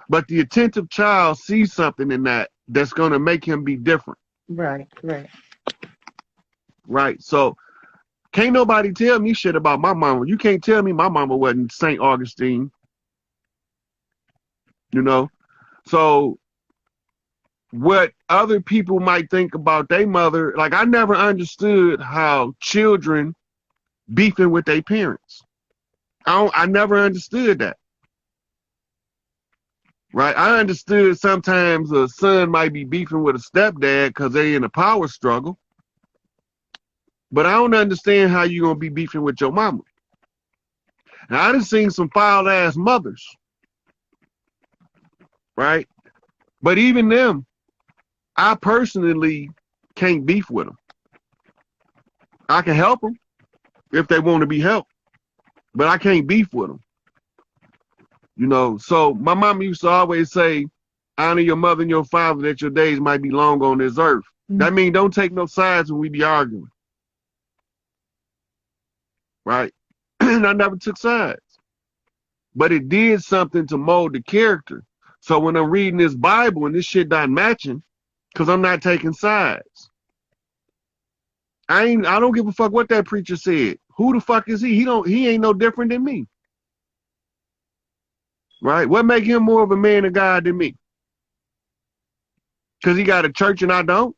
but the attentive child sees something in that that's going to make him be different. Right, right. Right. So can't nobody tell me shit about my mama. You can't tell me my mama wasn't St. Augustine. You know? So what other people might think about their mother, like I never understood how children beefing with their parents. I never understood that. Right? I understood sometimes a son might be beefing with a stepdad because they in a power struggle. But I don't understand how you're going to be beefing with your mama. Now, I done seen some foul-ass mothers. Right? But even them, I personally can't beef with them. I can help them if they want to be helped. But I can't beef with them. You know, so my mama used to always say, honor your mother and your father that your days might be long on this earth. Mm-hmm. That means don't take no sides when we be arguing. Right? And I never took sides. But it did something to mold the character. So when I'm reading this Bible and this shit not matching, because I'm not taking sides. I don't give a fuck what that preacher said. Who the fuck is he? He ain't no different than me. Right? What make him more of a man of God than me? Because he got a church and I don't?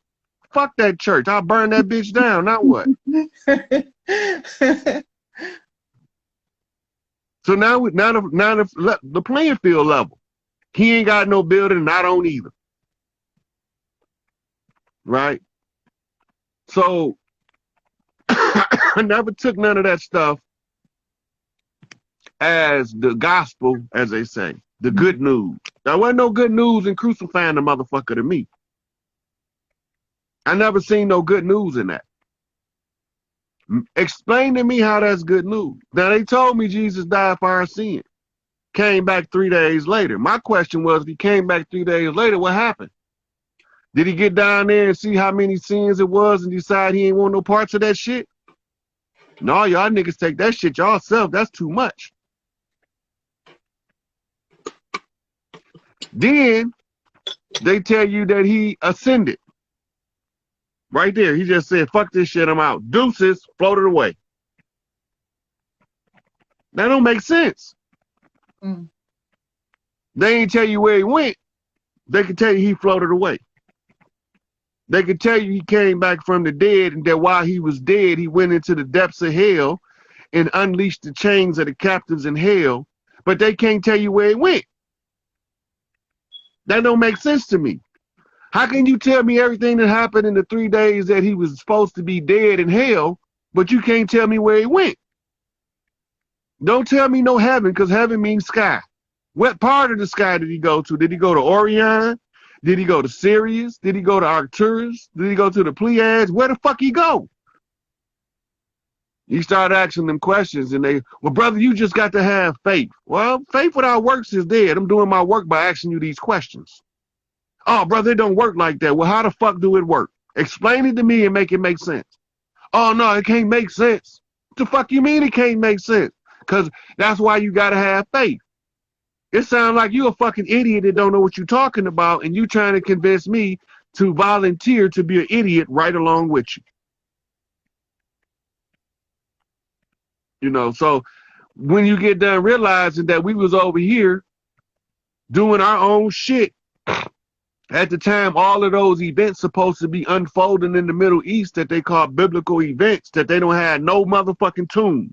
Fuck that church. I'll burn that bitch down. Now what? So now the playing field level. He ain't got no building and I don't either. Right? So I never took none of that stuff as the gospel, as they say, the good news. There wasn't no good news in crucifying the motherfucker to me. I never seen no good news in that. Explain to me how that's good news. Now, they told me Jesus died for our sin. Came back 3 days later. My question was, if he came back 3 days later, what happened? Did he get down there and see how many sins it was and decide he ain't want no parts of that shit? No, y'all niggas take that shit y'all self. That's too much. Then they tell you that he ascended. Right there. He just said, fuck this shit, I'm out. Deuces, floated away. That don't make sense. Mm. They ain't tell you where he went. They can tell you he floated away. They could tell you he came back from the dead and that while he was dead, he went into the depths of hell and unleashed the chains of the captives in hell. But they can't tell you where he went. That don't make sense to me. How can you tell me everything that happened in the 3 days that he was supposed to be dead in hell, but you can't tell me where he went? Don't tell me no heaven, because heaven means sky. What part of the sky did he go to? Did he go to Orion? Did he go to Sirius? Did he go to Arcturus? Did he go to the Pleiades? Where the fuck he go? You start asking them questions and they, well, brother, you just got to have faith. Well, faith without works is dead. I'm doing my work by asking you these questions. Oh, brother, it don't work like that. Well, how the fuck do it work? Explain it to me and make it make sense. Oh, no, it can't make sense. What the fuck you mean it can't make sense? Because that's why you got to have faith. It sounds like you a fucking idiot that don't know what you're talking about, and you trying to convince me to volunteer to be an idiot right along with you. You know, so when you get done realizing that we was over here doing our own shit, at the time all of those events supposed to be unfolding in the Middle East that they call biblical events, that they don't have no motherfucking tombs.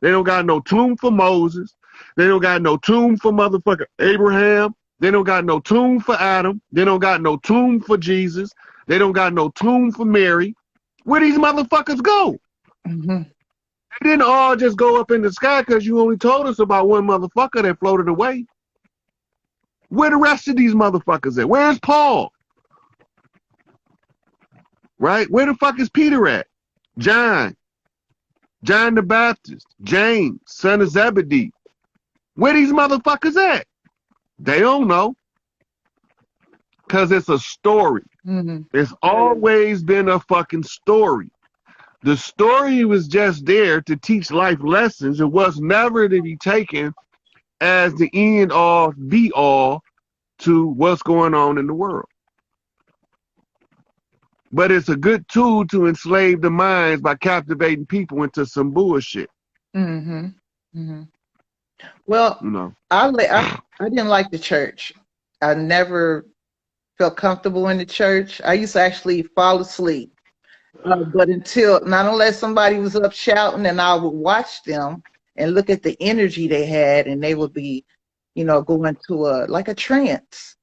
They don't got no tomb for Moses. They don't got no tomb for motherfucker Abraham. They don't got no tomb for Adam. They don't got no tomb for Jesus. They don't got no tomb for Mary. Where these motherfuckers go? Mm-hmm. They didn't all just go up in the sky because you only told us about one motherfucker that floated away. Where the rest of these motherfuckers at? Where's Paul? Right? Where the fuck is Peter at? John the Baptist, James, son of Zebedee. Where these motherfuckers at? They don't know. Because it's a story. Mm-hmm. It's always been a fucking story. The story was just there to teach life lessons. It was never to be taken as the end all be all to what's going on in the world. But it's a good tool to enslave the minds by captivating people into some bullshit. Mm-hmm. Mm-hmm. Well, You know, I didn't like the church. I never felt comfortable in the church. I used to actually fall asleep. But not unless somebody was up shouting, and I would watch them and look at the energy they had, and they would be, going to like a trance,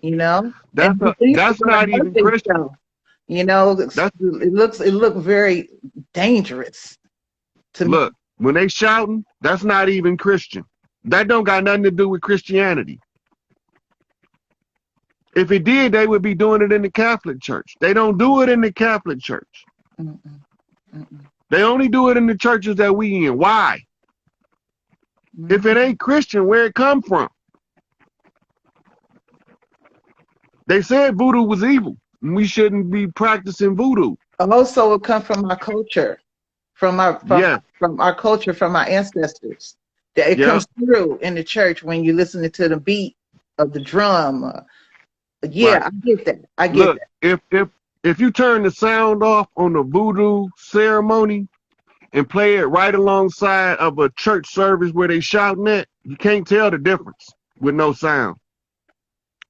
and they used to that's run a not even birthday Christian. show. It looked very dangerous to me. Look, when they shouting, that's not even Christian. That don't got nothing to do with Christianity. If it did, they would be doing it in the Catholic Church. They don't do it in the Catholic Church. Mm-mm, mm-mm, They only do it in the churches that we in. Why? mm-mm. If it ain't Christian, where it come from? They said voodoo was evil. And we shouldn't be practicing voodoo. Also, it come from our culture, from Yeah. our culture, from our ancestors. That it Yeah. comes through in the church when you're listening to the beat of the drum. Yeah, Right. I get that. I get Look, if you turn the sound off on the voodoo ceremony and play it right alongside of a church service where they shouting at, you can't tell the difference with no sound.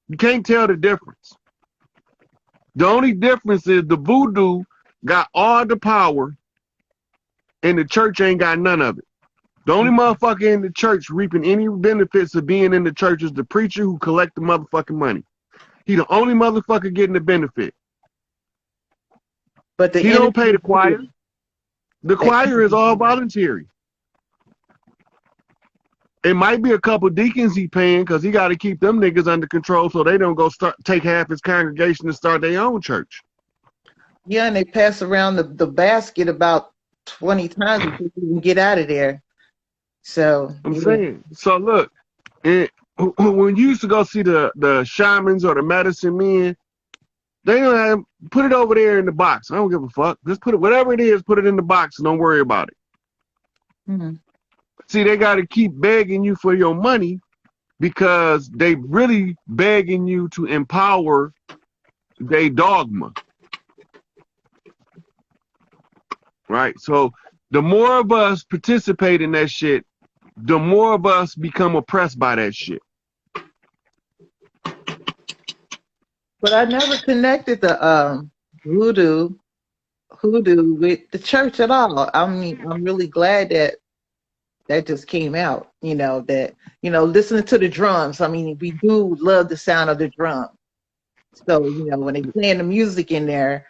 You can't tell the difference. The only difference is the voodoo got all the power and the church ain't got none of it. The only motherfucker in the church reaping any benefits of being in the church is the preacher who collect the motherfucking money. He the only motherfucker getting the benefit. But He don't pay the choir. The choir is all voluntary. It might be a couple deacons he paying because he got to keep them niggas under control so they don't go take half his congregation and start their own church. Yeah, and they pass around the basket about 20 times before you can get out of there. So I'm saying. So look, when you used to go see the shamans or the medicine men, they don't have, put it over there in the box. I don't give a fuck. Just put it, whatever it is, put it in the box and don't worry about it. Mm-hmm. See, they got to keep begging you for your money because they really begging you to empower their dogma. Right? So the more of us participate in that shit, the more of us become oppressed by that shit. But I never connected the hoodoo with the church at all. I mean, I'm really glad that just came out, listening to the drums. I mean, we do love the sound of the drum. So, when they playing the music in there,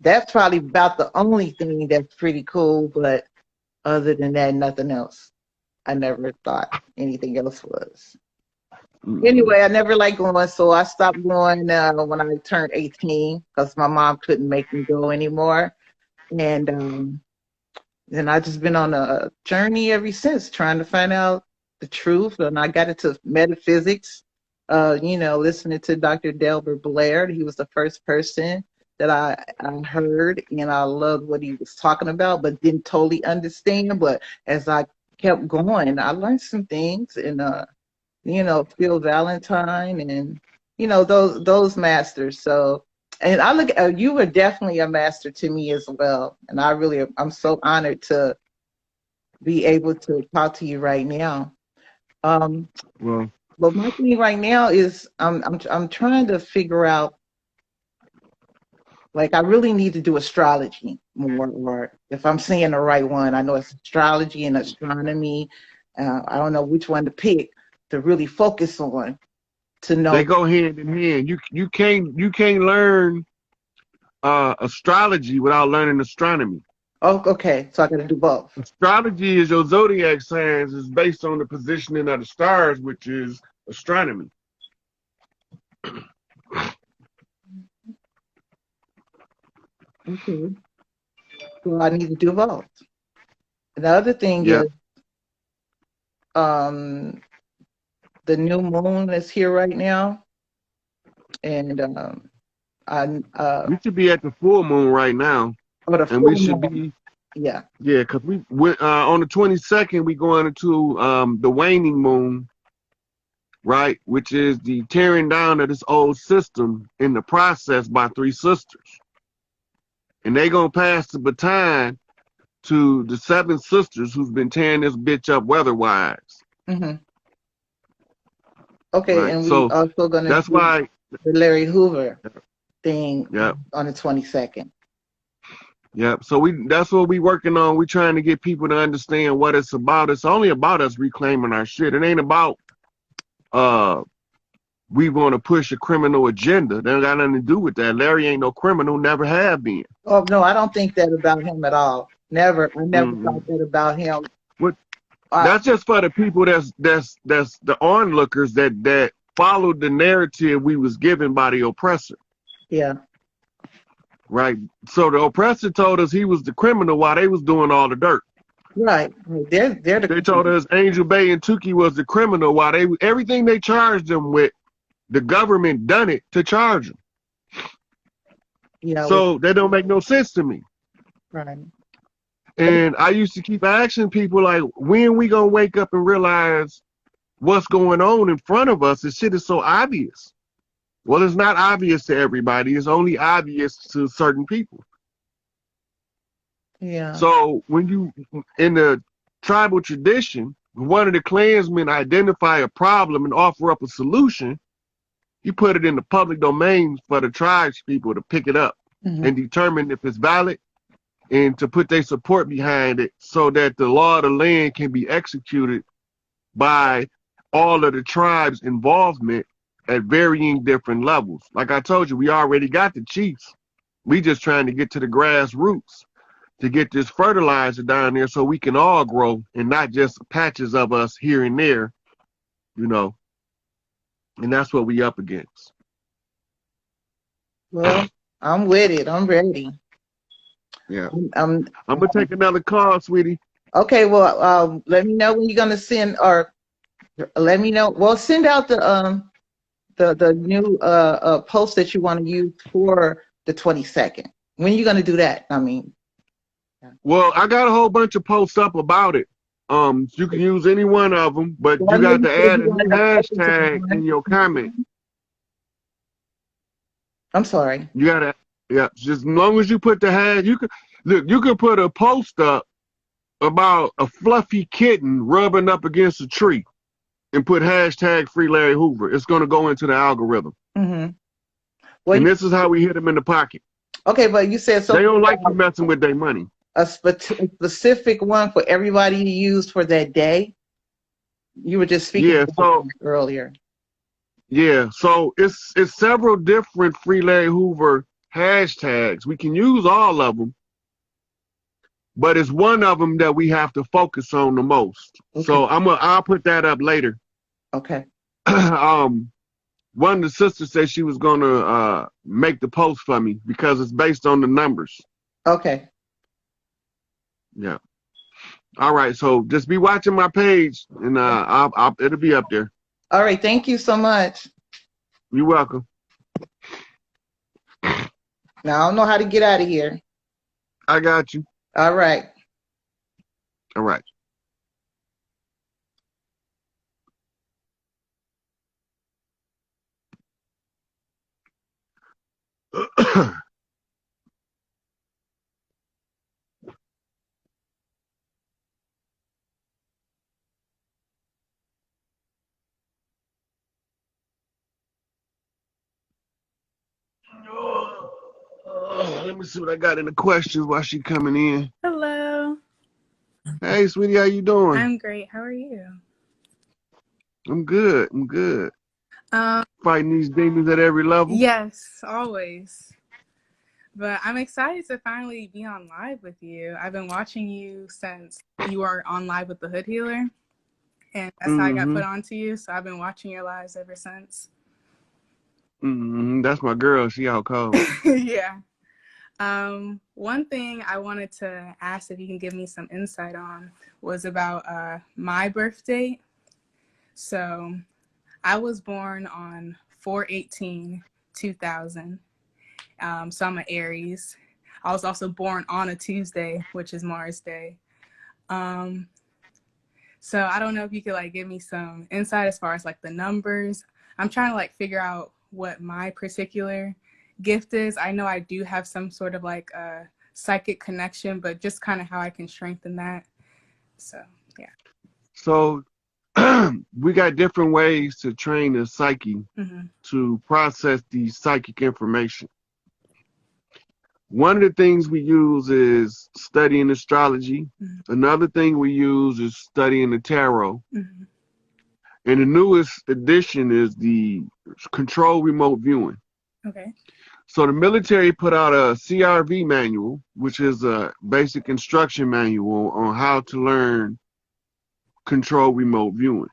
that's probably about the only thing that's pretty cool. But other than that, nothing else. I never thought anything else was. Anyway, I never liked going, so I stopped going when I turned 18 because my mom couldn't make me go anymore. And then I just been on a journey ever since, trying to find out the truth. And I got into metaphysics, listening to Dr. Delbert Blair. He was the first person that I heard, and I loved what he was talking about, but didn't totally understand. But as I kept going, I learned some things, and Phil Valentine, and those masters. So, and I look at you were definitely a master to me as well, and I'm so honored to be able to talk to you right now. Well, But my thing right now is I'm trying to figure out, like, I really need to do astrology more, or if I'm saying the right one. I know it's astrology and astronomy. I don't know which one to pick to really focus on, to know. they go hand in hand. You can't learn astrology without learning astronomy. Oh, okay. So I got to do both. Astrology is your zodiac signs is based on the positioning of the stars, which is astronomy. Okay. So I need to do both. The other thing Yeah. is, the new moon is here right now, and We should be at the full moon right now, the and we full should moon. be Yeah. because we on the 22nd we going into the waning moon, right? Which is the tearing down of this old system in the process by three sisters. And they gonna pass the baton to the seven sisters who's been tearing this bitch up weather-wise. Mm-hmm. Okay, Right. and we So also gonna that's do why. the Larry Hoover thing Yep. on the 22nd. Yep. So that's what we working on. We trying to get people to understand what it's about. It's only about us reclaiming our shit. It ain't about we want to push a criminal agenda. That ain't got nothing to do with that. Larry ain't no criminal, never have been. Oh no, I don't think that about him at all. Never. I never Mm-hmm. thought that about him. What? That's just for the people that's the onlookers that followed the narrative we was given by the oppressor. Yeah. Right. So the oppressor told us he was the criminal while they was doing all the dirt. Right. They told us Angel Bay and Tukey was the criminal while everything they charged them with, the government done it to charge them. Yeah. So that don't make no sense to me. Right. And I used to keep asking people, like, when we gonna wake up and realize what's going on in front of us? This shit is so obvious. Well, it's not obvious to everybody. It's only obvious to certain people. Yeah. So when you, in the tribal tradition, one of the clansmen identify a problem and offer up a solution, you put it in the public domain for the tribes people to pick it up and determine if it's valid and to put their support behind it so that the law of the land can be executed by all of the tribes' involvement at varying different levels. Like I told you, we already got the chiefs. We just trying to get to the grassroots to get this fertilizer down there so we can all grow and not just patches of us here and there, you know. And that's what we up against. Well, I'm with it. I'm ready. Yeah. I'm gonna take another call, sweetie. Okay. Well, let me know when you're gonna send, or let me know. Well, send out the new post that you want to use for the 22nd. When are you gonna do that? I mean. Well, I got a whole bunch of posts up about it. You can use any one of them, but you got to add a new hashtag in your comment. I'm sorry. You gotta, yeah. Just as long as you put the hashtag, you could put a post up about a fluffy kitten rubbing up against a tree, and put hashtag Free Larry Hoover. It's gonna go into the algorithm. Well, and this is how we hit them in the pocket. Okay, but you said so. They don't like you messing with their money. A specific one for everybody to use for that day. You were just speaking about earlier. Yeah, so it's several different Free Larry Hoover hashtags. We can use all of them, but it's one of them that we have to focus on the most. Okay. So I'll put that up later. Okay. One of the sisters said she was gonna make the post for me because it's based on the numbers. Okay. Yeah. All right. So just be watching my page, and it'll be up there. All right. Thank you so much. You're welcome. Now I don't know how to get out of here. I got you. All right. All right. Let me see what I got in the questions while she coming in. Hello. Hey, sweetie, how you doing? I'm great. How are you? I'm good. I'm good. Fighting these demons at every level? Yes, always. But I'm excited to finally be on live with you. I've been watching you since you were on live with the Hood Healer. And that's how I got put on to you. So I've been watching your lives ever since. That's my girl. She out cold. Yeah. One thing I wanted to ask if you can give me some insight on was about my birth date. So I was born on 4/18/2000. So I'm an Aries. I was also born on a Tuesday, which is Mars Day. So I don't know if you could like give me some insight as far as like the numbers. I'm trying to like figure out what my particular gift is. I know I do have some sort of like a psychic connection, but just kind of how I can strengthen that. So yeah. So we got different ways to train the psyche to process the psychic information. One of the things we use is studying astrology. Another thing we use is studying the tarot. And the newest addition is the control remote viewing. Okay. So the military put out a CRV manual, which is a basic instruction manual on how to learn control remote viewing.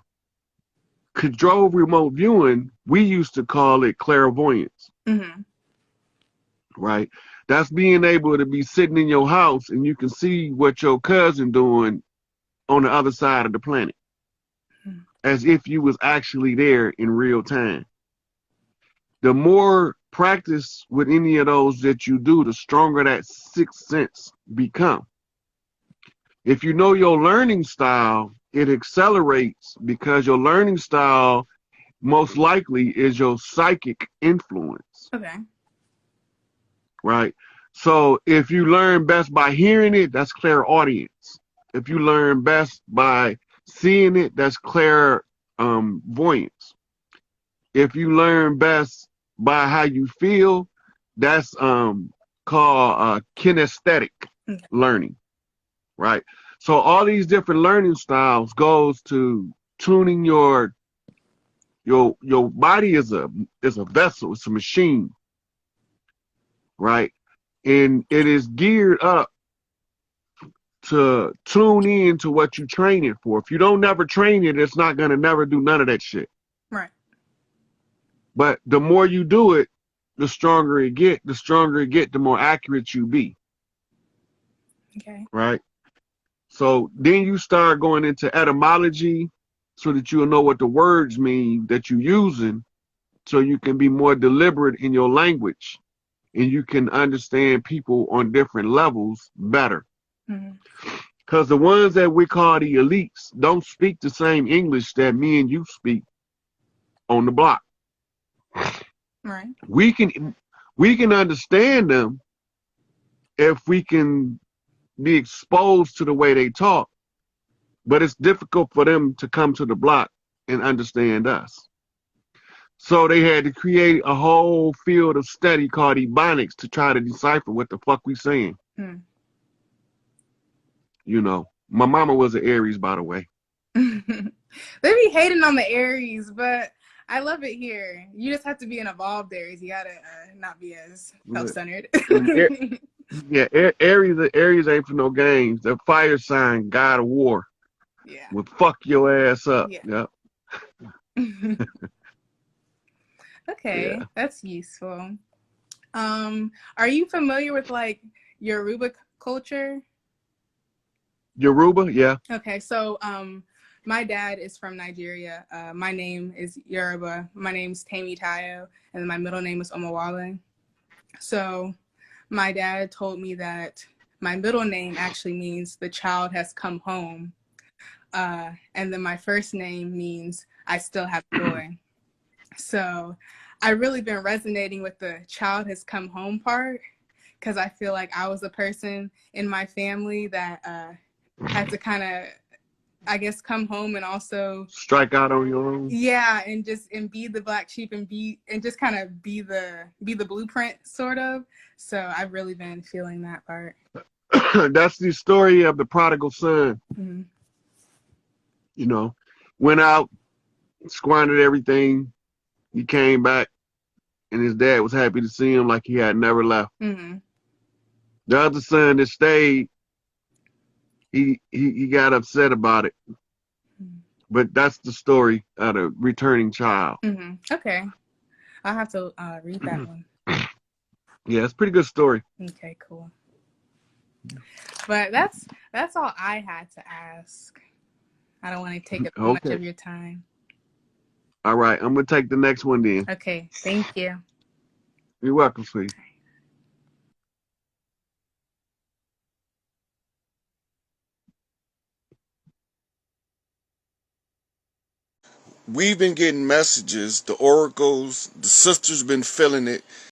Control remote viewing, we used to call it clairvoyance. Right? That's being able to be sitting in your house and you can see what your cousin doing on the other side of the planet, as if you was actually there in real time. The more practice with any of those that you do, the stronger that sixth sense become. If you know your learning style, it accelerates because your learning style most likely is your psychic influence. Okay. Right? So if you learn best by hearing it, that's clairaudience. If you learn best by seeing it, that's clairvoyance. If you learn best by how you feel, that's called kinesthetic learning. Right? So all these different learning styles goes to tuning your body is a vessel, it's a machine. Right? And it is geared up to tune in to what you train it for. If you don't never train it, it's not gonna never do none of that shit. Right. But the more you do it, the stronger it get. The stronger it get, the more accurate you be. Okay. Right? So then you start going into etymology so that you'll know what the words mean that you're using, so you can be more deliberate in your language. And you can understand people on different levels better. Because the ones that we call the elites don't speak the same English that me and you speak on the block. Right. We can understand them if we can be exposed to the way they talk, but it's difficult for them to come to the block and understand us. So they had to create a whole field of study called ebonics to try to decipher what the fuck we saying. You know, my mama was an Aries, by the way. They be hating on the Aries, but I love it here. You just have to be an evolved Aries. You gotta not be as self-centered. Yeah, Aries ain't for no games. The fire sign, god of war. Yeah. Will fuck your ass up. Yeah. Yep. Okay, Yeah. that's useful. Are you familiar with like Yoruba culture? Yoruba, yeah. Okay, so my dad is from Nigeria. My name is Yoruba. My name's Temi Tayo, and my middle name is Omowale. So my dad told me that my middle name actually means the child has come home. And then my first name means I still have joy. So I've really been resonating with the child has come home part, because I feel like I was a person in my family that had to kind of, I guess, come home and also strike out on your own. Yeah, and be the black sheep and just kind of be the blueprint sort of. So I've really been feeling that part. That's the story of the prodigal son. You know, went out, squandered everything. He came back, and his dad was happy to see him like he had never left. The other son that stayed, he got upset about it. But that's the story of the returning child. Okay. I'll have to read that one. Yeah, it's a pretty good story. Okay, cool. But that's all I had to ask. I don't want to take up too much of your time. All right, I'm going to take the next one then. Okay, thank you. You're welcome, sweetie. we've been getting messages, the oracles, the sisters been feeling it,